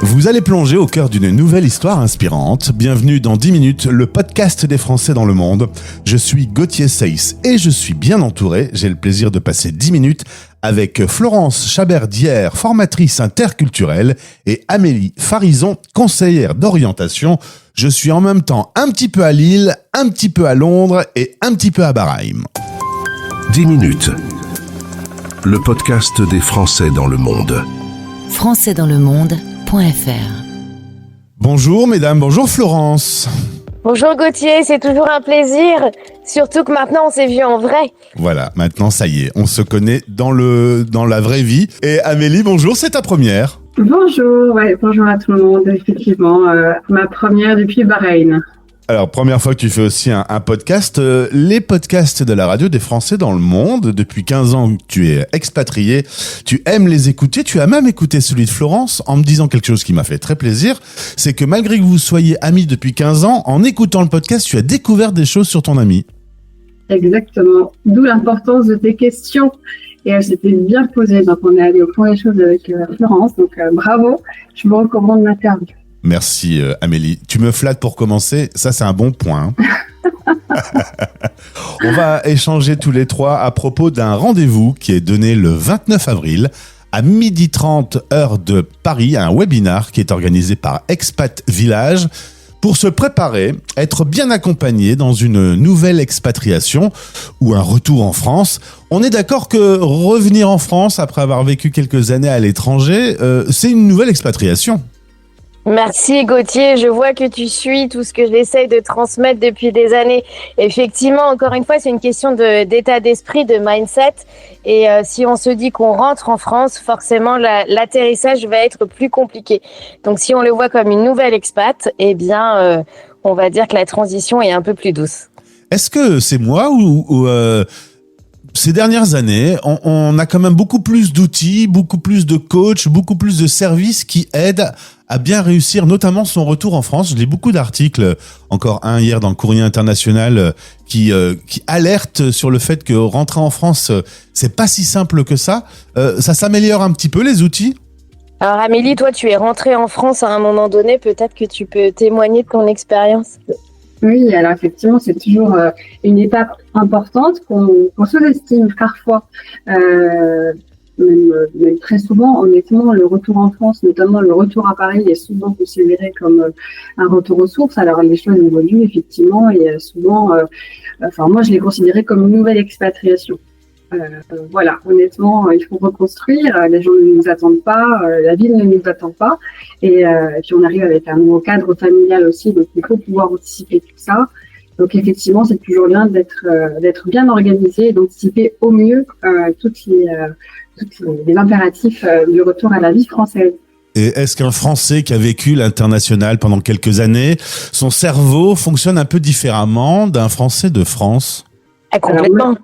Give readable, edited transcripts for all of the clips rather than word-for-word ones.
Vous allez plonger au cœur d'une nouvelle histoire inspirante. Bienvenue dans 10 minutes, le podcast des Français dans le monde. Je suis Gauthier Seyss et je suis bien entouré. J'ai le plaisir de passer 10 minutes avec Florence Chabert-Dière, formatrice interculturelle, et Amélie Farison, conseillère d'orientation. Je suis en même temps un petit peu à Lille, un petit peu à Londres et un petit peu à Bahreïn. 10 minutes, le podcast des Français dans le monde. françaisdanslemonde.fr. Bonjour mesdames, bonjour Florence. Bonjour Gauthier, c'est toujours un plaisir, surtout que maintenant on s'est vu en vrai. Voilà, maintenant ça y est, on se connaît dans la vraie vie. Et Amélie, bonjour, c'est ta première. Bonjour, bonjour à tout le monde, effectivement, ma première depuis Bahreïn. Alors, première fois que tu fais aussi un podcast, les podcasts de la radio des Français dans le monde. Depuis 15 ans que tu es expatrié, tu aimes les écouter. Tu as même écouté celui de Florence en me disant quelque chose qui m'a fait très plaisir. C'est que malgré que vous soyez amis depuis 15 ans, en écoutant le podcast, tu as découvert des choses sur ton ami. Exactement, d'où l'importance de tes questions. Et elle s'était bien posée, donc on est allé au fond des choses avec Florence. Donc bravo, je vous recommande l'interview. Merci Amélie. Tu me flattes pour commencer, ça c'est un bon point. On va échanger tous les trois à propos d'un rendez-vous qui est donné le 29 avril à 12h30 heure de Paris, un webinar qui est organisé par Expat Village pour se préparer, être bien accompagné dans une nouvelle expatriation ou un retour en France. On est d'accord que revenir en France après avoir vécu quelques années à l'étranger, c'est une nouvelle expatriation. Merci Gauthier, je vois que tu suis tout ce que j'essaye de transmettre depuis des années. Effectivement, encore une fois, c'est une question d'état d'esprit, de mindset. Et si on se dit qu'on rentre en France, forcément, l'atterrissage va être plus compliqué. Donc si on le voit comme une nouvelle expat, eh bien, on va dire que la transition est un peu plus douce. Est-ce que c'est moi ou ces dernières années, on a quand même beaucoup plus d'outils, beaucoup plus de coachs, beaucoup plus de services qui aident à bien réussir, notamment son retour en France. Je lis beaucoup d'articles, encore un hier dans le Courrier International, qui alerte sur le fait que rentrer en France, c'est pas si simple que ça. Ça s'améliore un petit peu, les outils ? Alors Amélie, toi tu es rentrée en France à un moment donné, peut-être que tu peux témoigner de ton expérience. Oui, alors effectivement, c'est toujours une étape importante qu'on sous-estime parfois. Même très souvent, honnêtement, le retour en France, notamment le retour à Paris, est souvent considéré comme un retour aux sources. Alors les choses évoluent effectivement et souvent, moi je l'ai considéré comme une nouvelle expatriation. Voilà, honnêtement, il faut reconstruire. Les gens ne nous attendent pas, la ville ne nous attend pas, et puis on arrive avec un nouveau cadre familial aussi, donc il faut pouvoir anticiper tout ça. Donc effectivement, c'est toujours bien d'être bien organisé et d'anticiper au mieux toutes les impératifs du retour à la vie française. Et est-ce qu'un Français qui a vécu l'international pendant quelques années, son cerveau fonctionne un peu différemment d'un Français de France ? Complètement.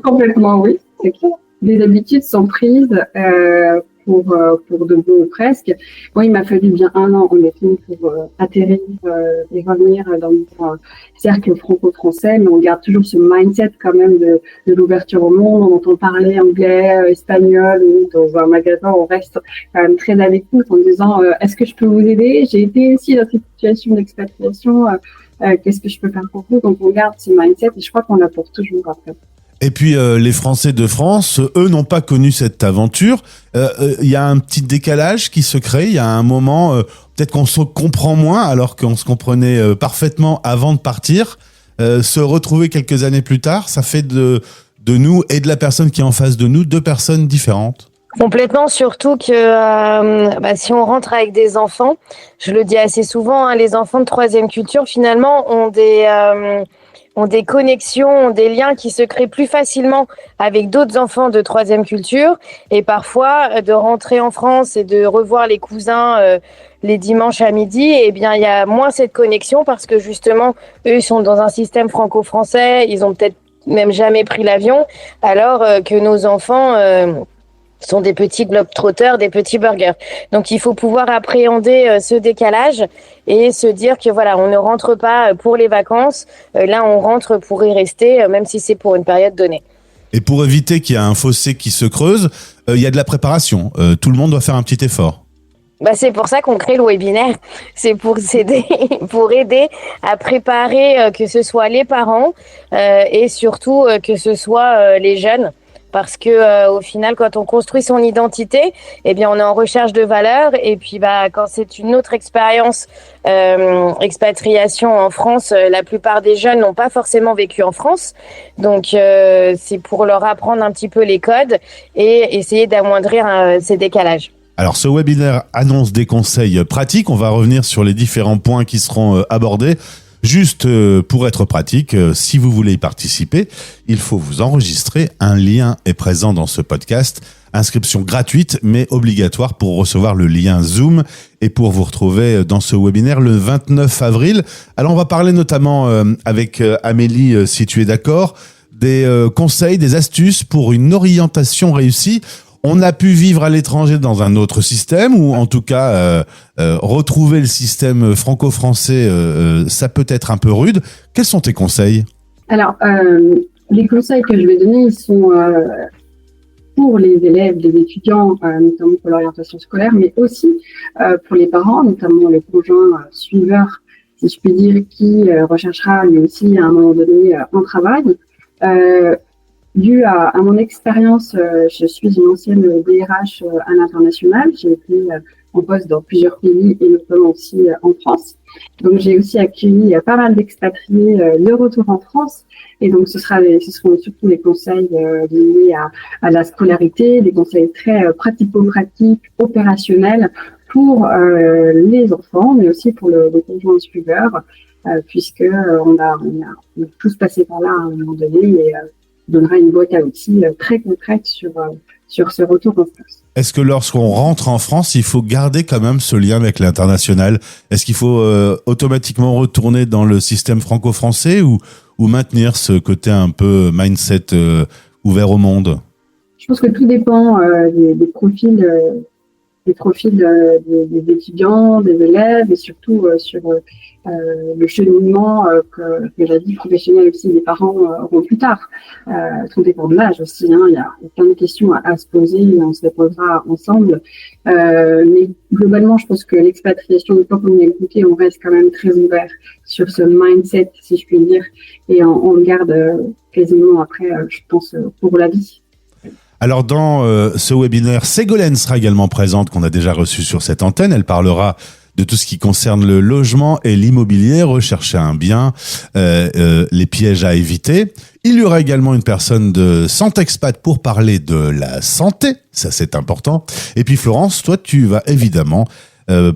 Complètement, oui, c'est clair. Les habitudes sont prises pour de bon ou presque. Moi, il m'a fallu bien 1 an, honnêtement, pour atterrir et revenir dans mon cercle franco-français, mais on garde toujours ce mindset quand même de l'ouverture au monde. On entend parler anglais, espagnol, ou dans un magasin, on reste quand même très à l'écoute en disant est-ce que je peux vous aider ? J'ai été aussi dans cette situation d'expatriation. Qu'est-ce que je peux faire pour vous ? Donc on garde ce mindset et je crois qu'on l'a pour toujours après. Et puis les Français de France, eux n'ont pas connu cette aventure. Il y a un petit décalage qui se crée. Il y a un moment, peut-être qu'on se comprend moins alors qu'on se comprenait parfaitement avant de partir. Se retrouver quelques années plus tard, ça fait de nous et de la personne qui est en face de nous 2 personnes différentes. Complètement, surtout que si on rentre avec des enfants, je le dis assez souvent, les enfants de troisième culture finalement ont des connexions, ont des liens qui se créent plus facilement avec d'autres enfants de troisième culture. Et parfois, de rentrer en France et de revoir les cousins les dimanches à midi, eh bien, il y a moins cette connexion parce que justement, eux, ils sont dans un système franco-français, ils ont peut-être même jamais pris l'avion, alors que nos enfants sont des petits globetrotters, des petits burgers. Donc il faut pouvoir appréhender ce décalage et se dire que voilà, on ne rentre pas pour les vacances, là on rentre pour y rester, même si c'est pour une période donnée. Et pour éviter qu'il y ait un fossé qui se creuse, il y a de la préparation. Tout le monde doit faire un petit effort. Bah, c'est pour ça qu'on crée le webinaire. C'est pour s'aider, pour aider à préparer que ce soit les parents et surtout que ce soit les jeunes. Parce que au final, quand on construit son identité, eh bien, on est en recherche de valeurs. Et puis, bah, quand c'est une autre expérience, expatriation en France, la plupart des jeunes n'ont pas forcément vécu en France. Donc, c'est pour leur apprendre un petit peu les codes et essayer d'amoindrir ces décalages. Alors, ce webinaire annonce des conseils pratiques. On va revenir sur les différents points qui seront abordés. Juste pour être pratique, si vous voulez y participer, il faut vous enregistrer. Un lien est présent dans ce podcast. Inscription gratuite, mais obligatoire pour recevoir le lien Zoom et pour vous retrouver dans ce webinaire le 29 avril. Alors, on va parler notamment avec Amélie, si tu es d'accord, des conseils, des astuces pour une orientation réussie. On a pu vivre à l'étranger dans un autre système, ou en tout cas retrouver le système franco-français, ça peut être un peu rude. Quels sont tes conseils ? Alors, les conseils que je vais donner, ils sont pour les élèves, les étudiants, notamment pour l'orientation scolaire, mais aussi pour les parents, notamment le conjoint suiveur, si je puis dire, qui recherchera lui aussi à un moment donné un travail. Dû à mon expérience, je suis une ancienne DRH à l'international. J'ai été en poste dans plusieurs pays et notamment aussi en France. Donc, j'ai aussi accueilli pas mal d'expatriés de retour en France. Et donc, ce seront surtout les conseils liés à la scolarité, des conseils très pratico-pratiques, opérationnels pour les enfants, mais aussi pour le conjoint suiveur, puisque on a tous passé par là à un moment donné et donnera une boîte à outils très concrète sur ce retour en France. Est-ce que lorsqu'on rentre en France, il faut garder quand même ce lien avec l'international ? Est-ce qu'il faut automatiquement retourner dans le système franco-français ou maintenir ce côté un peu mindset ouvert au monde ? Je pense que tout dépend des profils des étudiants, des élèves et surtout sur le cheminement que la vie professionnelle aussi des parents auront plus tard. Tout dépend de l'âge aussi. Il y a plein de questions à se poser et on se les posera ensemble. Mais globalement, je pense que l'expatriation, une fois qu'on y est goûté, on reste quand même très ouvert sur ce mindset, si je puis dire, et on le garde quasiment après, je pense, pour la vie. Alors dans ce webinaire, Ségolène sera également présente, qu'on a déjà reçue sur cette antenne. Elle parlera de tout ce qui concerne le logement et l'immobilier, rechercher un bien, les pièges à éviter. Il y aura également une personne de Santexpat pour parler de la santé, ça c'est important. Et puis Florence, toi tu vas évidemment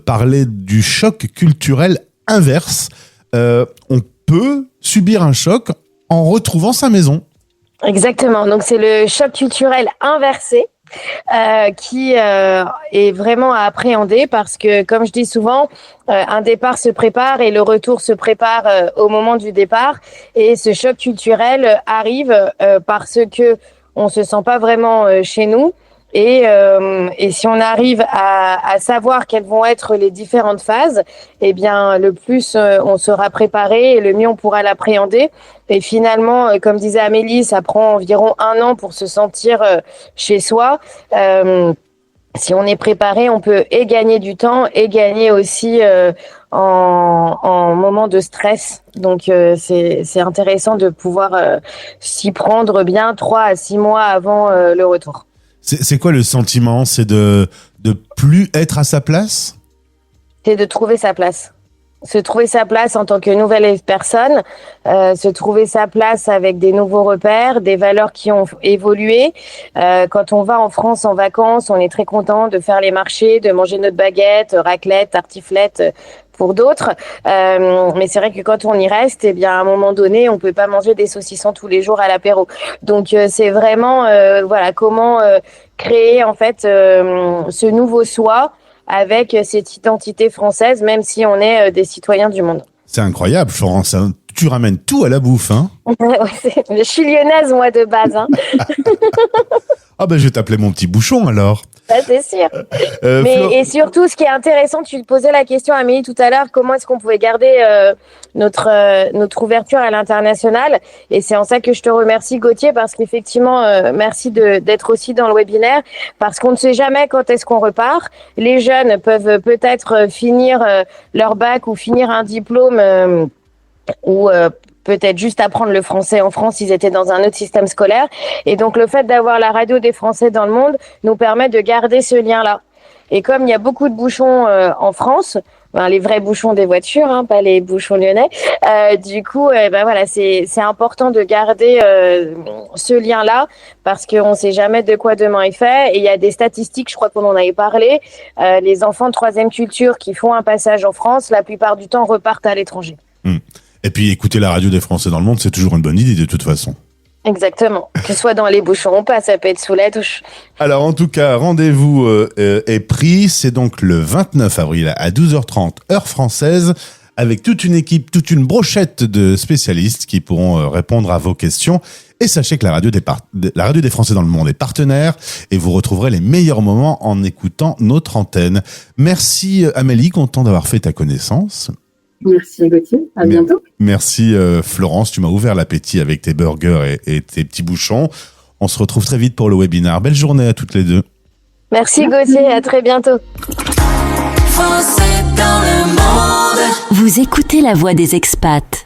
parler du choc culturel inverse. On peut subir un choc en retrouvant sa maison. Exactement. Donc, c'est le choc culturel inversé qui est vraiment à appréhender parce que, comme je dis souvent, un départ se prépare et le retour se prépare au moment du départ. Et ce choc culturel arrive parce que on se sent pas vraiment chez nous. Et si on arrive à savoir quelles vont être les différentes phases, eh bien, le plus on sera préparé et le mieux on pourra l'appréhender. Et finalement, comme disait Amélie, ça prend environ 1 an pour se sentir chez soi. Si on est préparé, on peut et gagner du temps et gagner aussi en moment de stress. Donc, c'est intéressant de pouvoir s'y prendre bien 3 à 6 mois avant le retour. C'est quoi le sentiment ? C'est de plus être à sa place ? C'est de trouver sa place. Se trouver sa place en tant que nouvelle personne, se trouver sa place avec des nouveaux repères, des valeurs qui ont évolué. Quand on va en France en vacances, on est très content de faire les marchés, de manger notre baguette, raclette, tartiflette pour d'autres. Mais c'est vrai que quand on y reste, eh bien, à un moment donné, on peut pas manger des saucissons tous les jours à l'apéro. Donc, c'est vraiment, voilà, comment créer, en fait, ce nouveau soi avec cette identité française, même si on est des citoyens du monde. C'est incroyable, Florence. Hein. Tu ramènes tout à la bouffe, hein ? Je suis lyonnaise, moi, de base. Hein. Ah ben, je vais t'appeler mon petit bouchon, alors. Ça, c'est sûr. Et surtout, ce qui est intéressant, tu posais la question à Amélie tout à l'heure, comment est-ce qu'on pouvait garder notre ouverture à l'international? Et c'est en ça que je te remercie, Gauthier, parce qu'effectivement, merci d'être aussi dans le webinaire, parce qu'on ne sait jamais quand est-ce qu'on repart. Les jeunes peuvent peut-être finir leur bac ou finir un diplôme ou peut-être juste apprendre le français en France, ils étaient dans un autre système scolaire. Et donc, le fait d'avoir la radio des Français dans le monde nous permet de garder ce lien-là. Et comme il y a beaucoup de bouchons en France, les vrais bouchons des voitures, pas les bouchons lyonnais, du coup, voilà, c'est important de garder ce lien-là parce qu'on ne sait jamais de quoi demain est fait. Et il y a des statistiques, je crois qu'on en avait parlé, les enfants de troisième culture qui font un passage en France, la plupart du temps repartent à l'étranger. Et puis écouter la radio des Français dans le monde, c'est toujours une bonne idée de toute façon. Exactement. Que ce soit dans les bouchons ou pas, ça peut être sous la douche. Alors en tout cas, rendez-vous est pris. C'est donc le 29 avril à 12h30 heure française avec toute une équipe, toute une brochette de spécialistes qui pourront répondre à vos questions. Et sachez que la radio des Français dans le monde est partenaire et vous retrouverez les meilleurs moments en écoutant notre antenne. Merci Amélie, content d'avoir fait ta connaissance. Merci Gauthier, à bientôt. Merci Florence, tu m'as ouvert l'appétit avec tes burgers et tes petits bouchons. On se retrouve très vite pour le webinaire. Belle journée à toutes les deux. Merci Gauthier, à très bientôt. Français dans le monde. Vous écoutez la voix des expats.